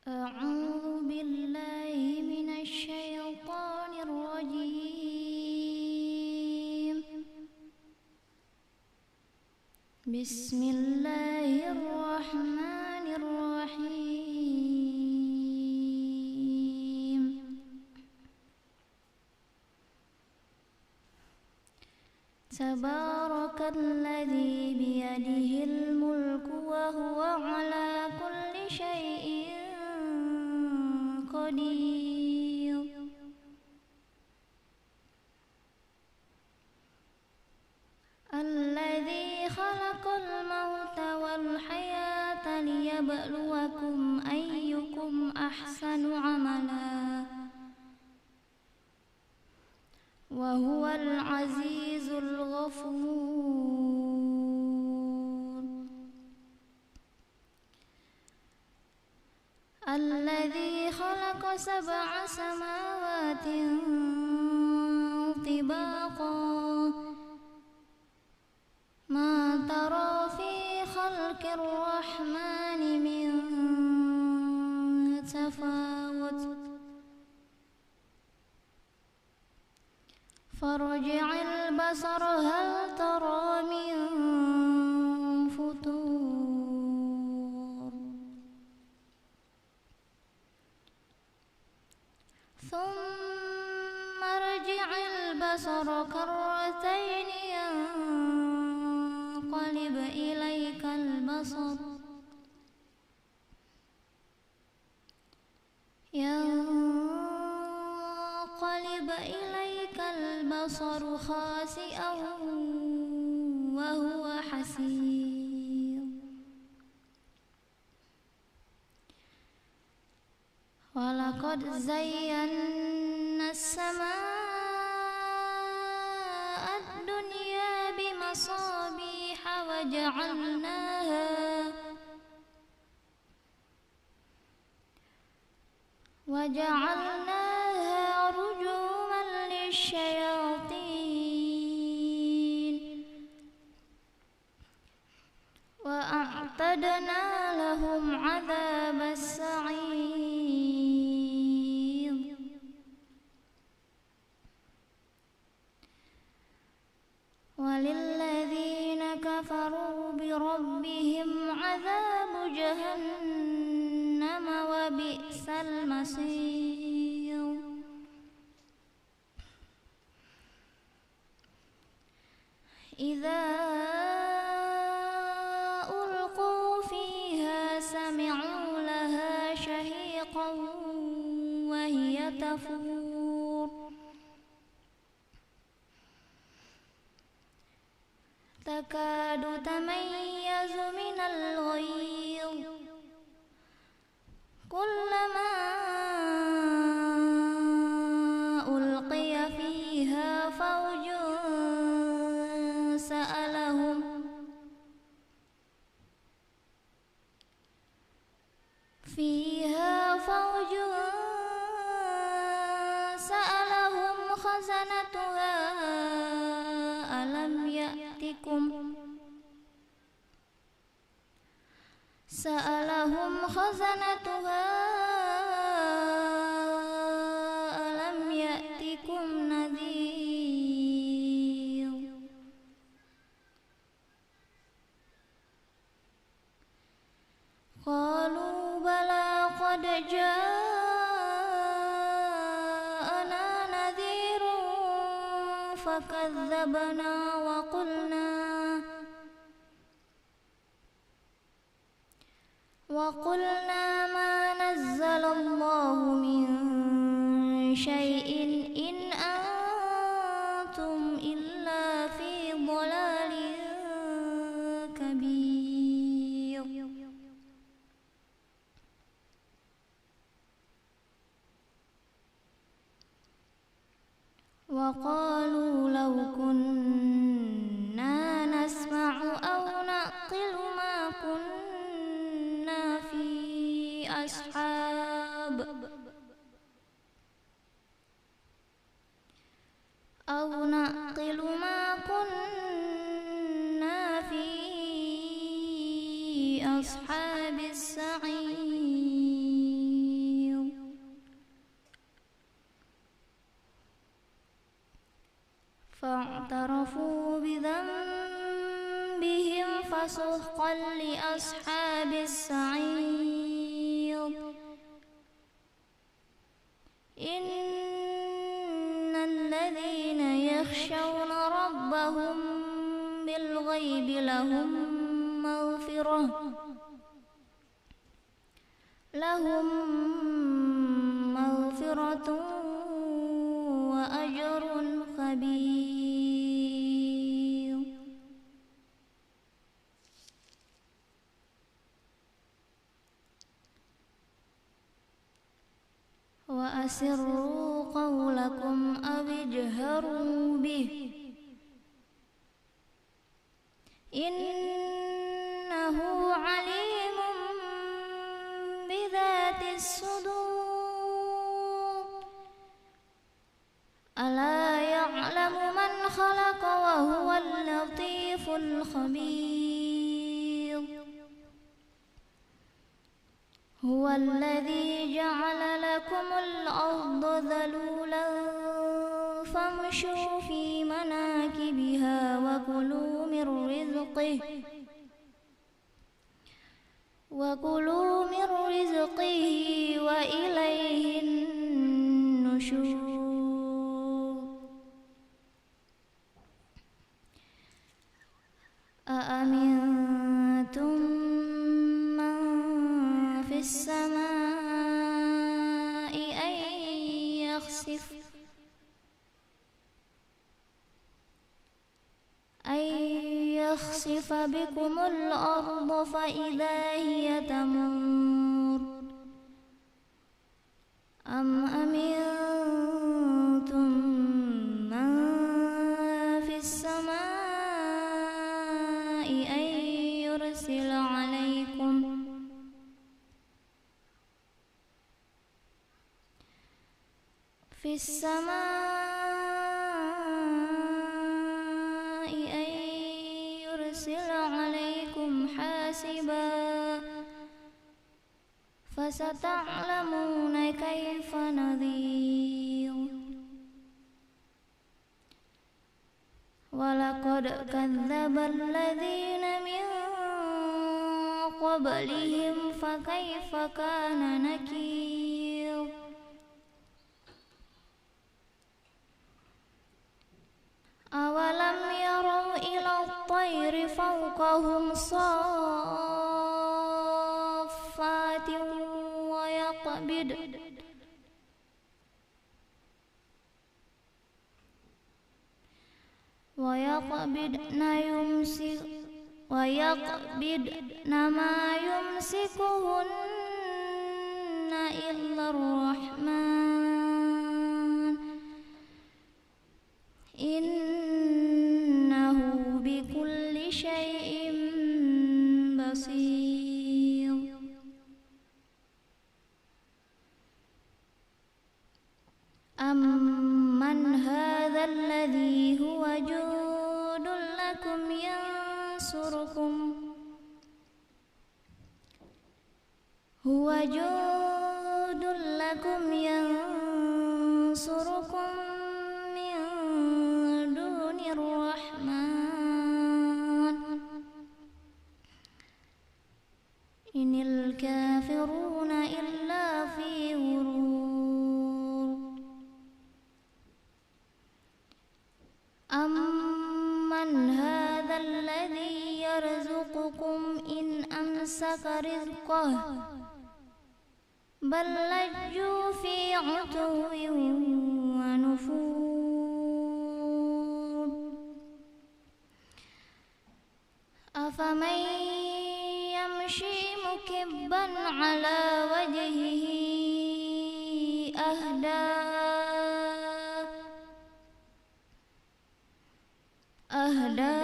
أعوذ بالله من الشيطان الرجيم. بسم الله الرحمن الرحيم. تبارك الذي بيده الملك وهو على كل شيء قدير. الذي خلق الموت والحياة ليبلوكم أيكم أحسن عملا وهو العزيز الغفور. الذي خلق 7 سماوات طباقا ما ترى في خلق الرحمن من تفاوت فارجع البصر هل ترى من فطور ثم ارجع البصر كرتين ينقلب إليك البصر خاسئا وهو حسير. ولقد زينا السماء الدنيا بمصابيح وجعلناها رجوما للشياطين وأعتدنا لهم عذاب السعير. وللذين كفروا بربهم عذاب جهنم وبئس المصير. إذا ألقوا فيها سمعوا لها شهيقا وهي تفور تكاد تميز من الغيظ كلما ألقي فيها فوج سألهم خزنتها ألم يأتكم نذير. قالوا بلى قد جاءنا نذير فكذبنا وقلنا ما نزل الله من شيء إن أنتم إلا في ضلال كبير. وقالوا لو كنا نسمع أو نعقل ما كنا في أصحاب السعير. اعترفوا بذنبهم فسحقا لأصحاب السعير إن الذين يخشون ربهم بالغيب لهم مغفرة وأجر كبير. وأسروا قولكم أو اجهروا به إنه عليم بذات الصدور ألا يعلم من خلق وهو اللطيف الخبير. هو الذي جعل لكم الأرض ذلولا فامشوا في مناكبها وكلوا من رزقه وإليه النشور. أأمنتم من في السماء أن يخسف بكم الأرض فإذا هي تمور أم أمنتم من في السماء أن يرسل عليكم حاسبا فستعلمون كيف نذير. ولقد كذب الذين من قبلهم فكيف كان نكير. أولم يروا إلى الطير فوقهم صافات ويقبضن ما يمسكهن إلا الرحمن إنه بكل شيء بصير. أمن هذا الذي هو جند لكم ينصركم من دون الرحمن إن الكافرون إلا في غرور. أمن هذا الذي يرزقكم إن أمسك رزقه بل لجوا في عتو ونفور. أفمن يمشي مكبا على وجهه أهدى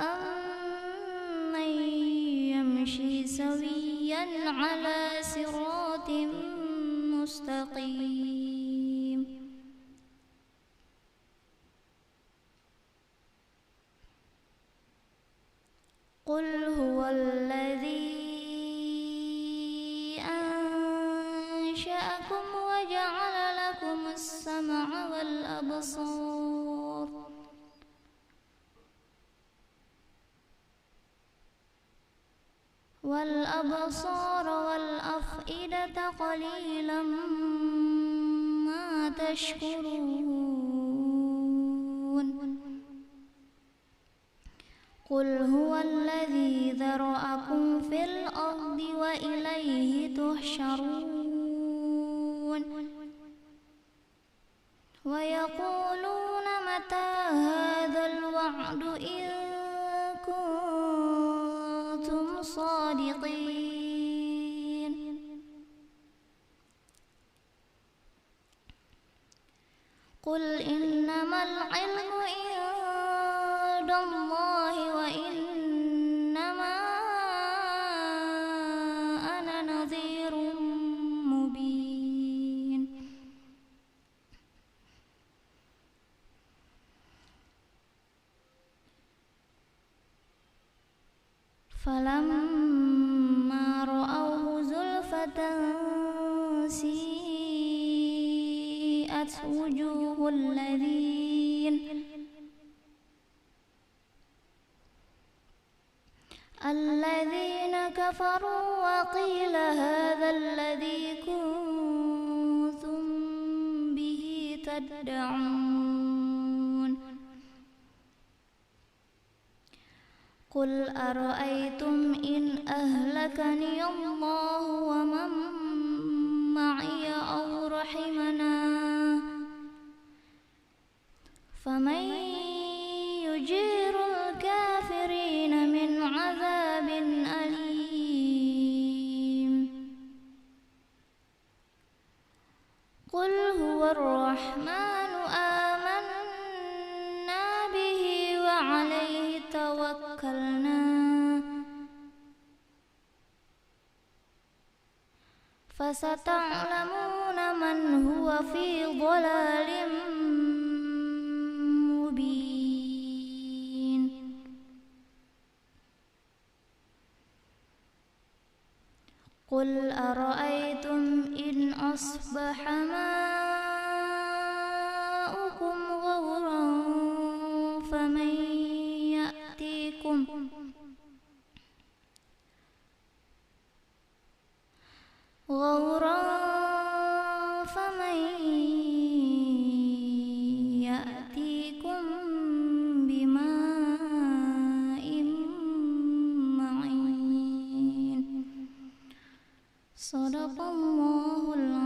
أمن يمشي سويا على صراط مستقيم. قل هو الذي أنشأكم وجعل لكم السمع والأبصار والأبصار والأفئدة قليلا ما تشكرون قل هو الذي ذرأكم في الأرض وإليه تحشرون ويقولون متى هذا الوعد إن كنتم صادقين قل إنما العلم عند الله وإنما أنا نذير مبين فلما رأوه زلفة سيئت وجوه الذين كفروا وقيل هذا الذي كنتم به تدعون قل أرأيتم إن أهلكني الله ومن معي أو رحمنا فمن يجير الكافرين من عذاب أليم قل هو الرحمن آمنا به وعليه توكلنا فستعلمون من هو في ضلال مبين قل أرأيتم إن أصبح ماؤكم غورا فمن يأتيكم بماء معين صدق الله العظيم